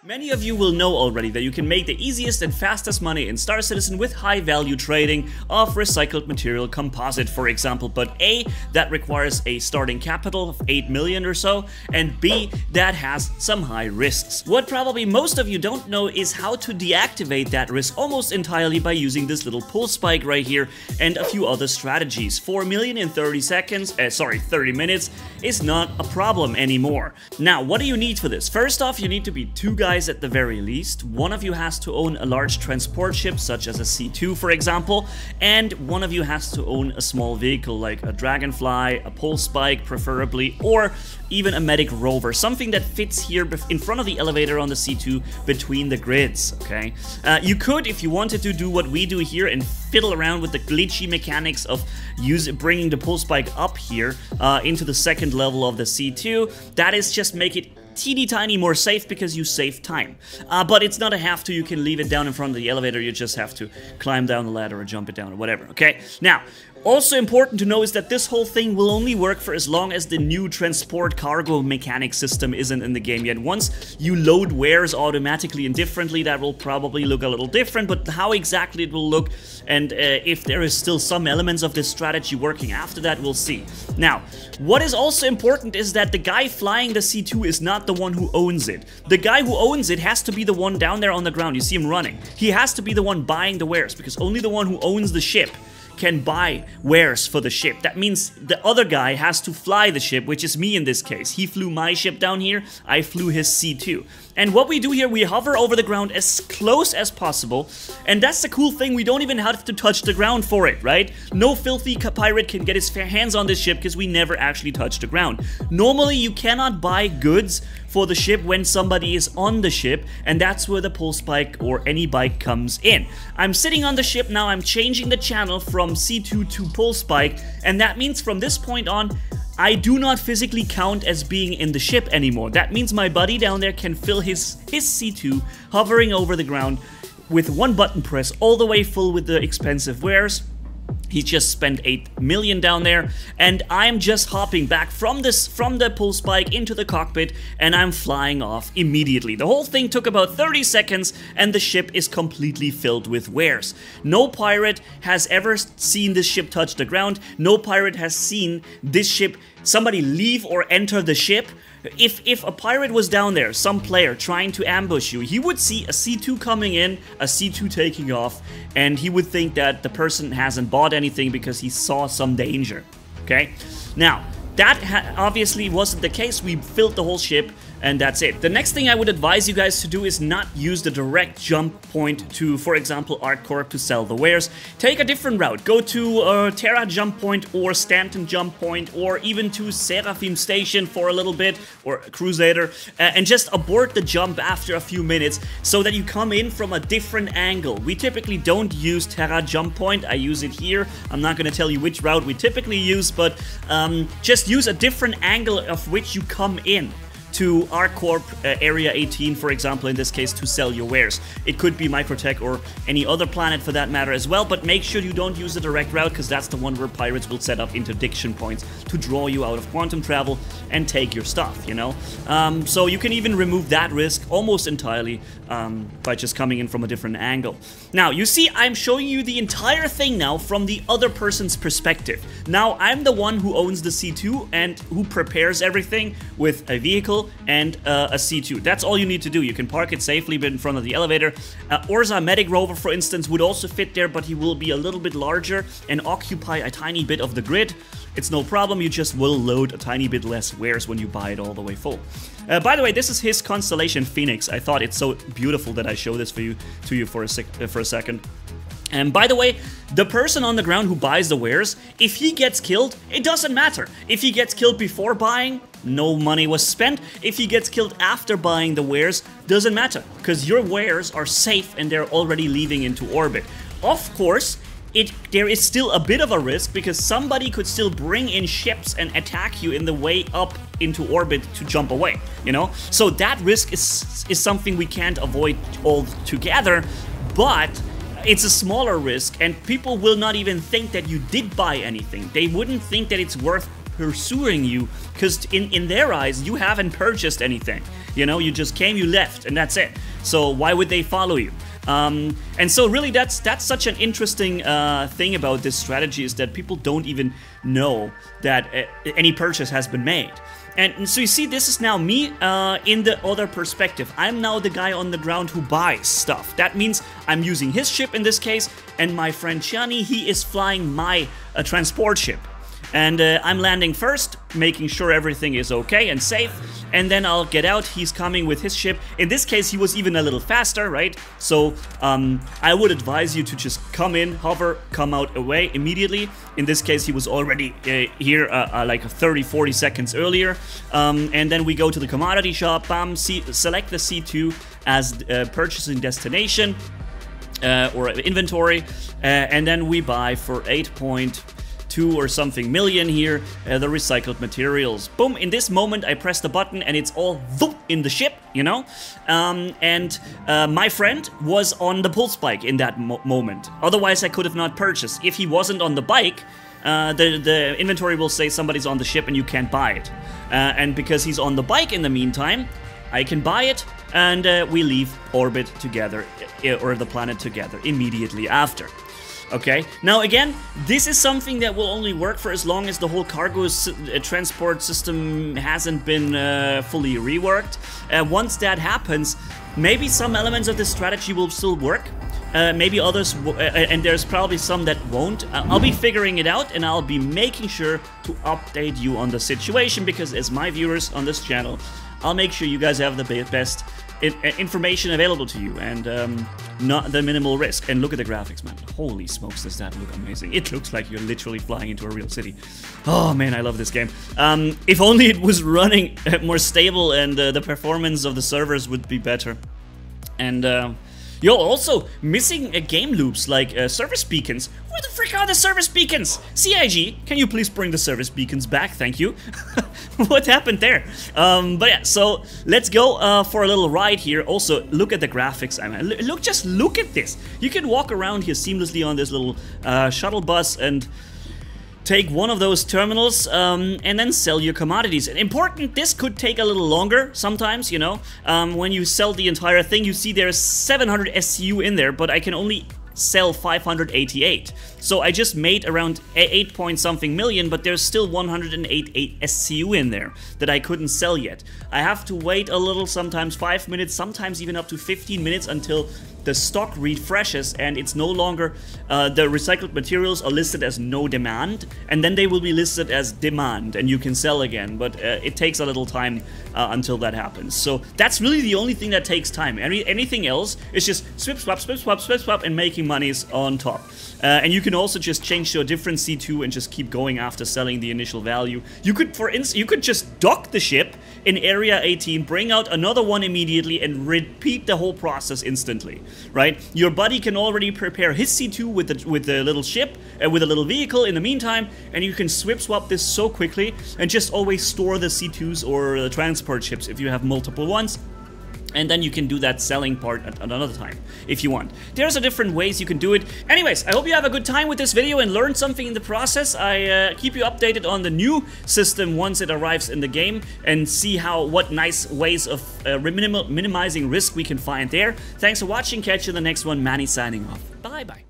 Many of you will know already that you can make the easiest and fastest money in Star Citizen with high value trading of recycled material composite, for example, but A, that requires a starting capital of 8 million or so, and B, that has some high risks. What probably most of you don't know is how to deactivate that risk almost entirely by using this little pull spike right here and a few other strategies. 4 million in 30 minutes is not a problem anymore. Now, what do you need for this? First off, you need to be 2 guys at the very least. One of you has to own a large transport ship, such as a C2 for example, and one of you has to own a small vehicle like a dragonfly, a pole spike preferably, or even a medic rover, something that fits here in front of the elevator on the C2 between the grids, okay? You could, if you wanted to, do what we do here and fiddle around with the glitchy mechanics of bringing the pole spike up here into the second level of the C2. That is, just make it teeny tiny more safe because you save time. But it's not a have to, you can leave it down in front of the elevator, you just have to climb down the ladder or jump it down or whatever, okay? Now, also important to know is that this whole thing will only work for as long as the new transport cargo mechanic system isn't in the game yet. Once you load wares automatically and differently, that will probably look a little different, but how exactly it will look and if there is still some elements of this strategy working after that, we'll see. Now, what is also important is that the guy flying the C2 is not the one who owns it. The guy who owns it has to be the one down there on the ground. You see him running. He has to be the one buying the wares, because only the one who owns the ship can buy wares for the ship. That means the other guy has to fly the ship, which is me in this case. He flew my ship down here, I flew his C2. And what we do here, we hover over the ground as close as possible, and that's the cool thing, we don't even have to touch the ground for it, right? No filthy pirate can get his hands on this ship because we never actually touch the ground. Normally you cannot buy goods for the ship when somebody is on the ship, and that's where the pull spike or any bike comes in. I'm sitting on the ship now, I'm changing the channel from C2 to pull spike, and that means from this point on, I do not physically count as being in the ship anymore. That means my buddy down there can fill his C2 hovering over the ground with one button press all the way full with the expensive wares. He just spent 8 million down there, and I'm just hopping back from the pull spike into the cockpit, and I'm flying off immediately. The whole thing took about 30 seconds, and the ship is completely filled with wares. No pirate has ever seen this ship touch the ground. No pirate has seen this ship, somebody leave or enter the ship. If a pirate was down there, some player trying to ambush you, he would see a C2 coming in, a C2 taking off, and he would think that the person hasn't bought anything because he saw some danger, okay? Now, that obviously wasn't the case. We filled the whole ship, and that's it. The next thing I would advise you guys to do is not use the direct jump point to, for example, ArtCorp to sell the wares. Take a different route. Go to Terra jump point or Stanton jump point, or even to Seraphim Station for a little bit, or Crusader, and just abort the jump after a few minutes so that you come in from a different angle. We typically don't use Terra jump point. I use it here. I'm not going to tell you which route we typically use, but just use a different angle of which you come in to ArtCorp Area 18, for example, in this case, to sell your wares. It could be Microtech or any other planet for that matter as well, but make sure you don't use the direct route, because that's the one where pirates will set up interdiction points to draw you out of quantum travel and take your stuff, you know? So you can even remove that risk almost entirely by just coming in from a different angle. Now, you see, I'm showing you the entire thing now from the other person's perspective. Now, I'm the one who owns the C2 and who prepares everything with a vehicle and a C2. That's all you need to do. You can park it safely in front of the elevator. Orza Medic Rover, for instance, would also fit there, but he will be a little bit larger and occupy a tiny bit of the grid. It's no problem, you just will load a tiny bit less wares when you buy it all the way full. By the way, this is his constellation Phoenix. I thought it's so beautiful that I show this to you for a second. And by the way, the person on the ground who buys the wares, if he gets killed, it doesn't matter. If he gets killed before buying, no money was spent. If he gets killed after buying the wares, doesn't matter, because your wares are safe and they're already leaving into orbit. Of course, there is still a bit of a risk, because somebody could still bring in ships and attack you in the way up into orbit to jump away, you know? So that risk is something we can't avoid altogether, but it's a smaller risk, and people will not even think that you did buy anything. They wouldn't think that it's worth pursuing you, because in their eyes, you haven't purchased anything. You know, you just came, you left, and that's it. So why would they follow you? And so really that's such an interesting thing about this strategy, is that people don't even know that any purchase has been made. And so you see, this is now me in the other perspective. I'm now the guy on the ground who buys stuff. That means I'm using his ship in this case, and my friend Chani, he is flying my transport ship. And I'm landing first, making sure everything is okay and safe, and then I'll get out. He's coming with his ship. In this case, he was even a little faster, right? So I would advise you to just come in, hover, come out away immediately. In this case, he was already here like 30-40 seconds earlier. And then we go to the commodity shop, bam, select the C2 as purchasing destination or inventory, and then we buy for 8.2 or something million here, the recycled materials. Boom, in this moment I press the button and it's all whoop in the ship, you know? And my friend was on the pulse bike in that moment. Otherwise I could have not purchased. If he wasn't on the bike, the inventory will say somebody's on the ship and you can't buy it. And because he's on the bike in the meantime, I can buy it, and we leave orbit together, or the planet together, immediately after. Okay, now again, this is something that will only work for as long as the whole cargo transport system hasn't been fully reworked. Once that happens, maybe some elements of this strategy will still work. Maybe others, and there's probably some that won't. I'll be figuring it out, and I'll be making sure to update you on the situation, because as my viewers on this channel, I'll make sure you guys have the best information available to you, and not the minimal risk. And look at the graphics, man. Holy smokes, does that look amazing. It looks like you're literally flying into a real city. Oh man, I love this game. If only it was running more stable, and the performance of the servers would be better. And yo, also missing game loops like service beacons. Where the frick are the service beacons? CIG, can you please bring the service beacons back? Thank you. What happened there? But yeah, so let's go for a little ride here. Also, look at the graphics. I mean, just look at this. You can walk around here seamlessly on this little shuttle bus and take one of those terminals and then sell your commodities. And important, this could take a little longer sometimes, you know. When you sell the entire thing, you see there's 700 SCU in there, but I can only sell 588. So I just made around 8 point something million, but there's still 108 SCU in there that I couldn't sell yet. I have to wait a little, sometimes 5 minutes, sometimes even up to 15 minutes until the stock refreshes and it's no longer, the recycled materials are listed as no demand, and then they will be listed as demand and you can sell again, but it takes a little time until that happens. So that's really the only thing that takes time. Anything else is just swip, swap, swip, swap, swip, swap, and making monies on top. And you can also just change to a different C2 and just keep going after selling the initial value. You could, for instance, you could just dock the ship in Area 18, bring out another one immediately, and repeat the whole process instantly, right? Your buddy can already prepare his C2 with the little ship, with a little vehicle in the meantime, and you can swip swap this so quickly, and just always store the C2s or the transport ships if you have multiple ones. And then you can do that selling part at another time, if you want. There's a different ways you can do it. Anyways, I hope you have a good time with this video and learned something in the process. I keep you updated on the new system once it arrives in the game, and see what nice ways of minimizing risk we can find there. Thanks for watching. Catch you in the next one. Manni signing off. Bye-bye.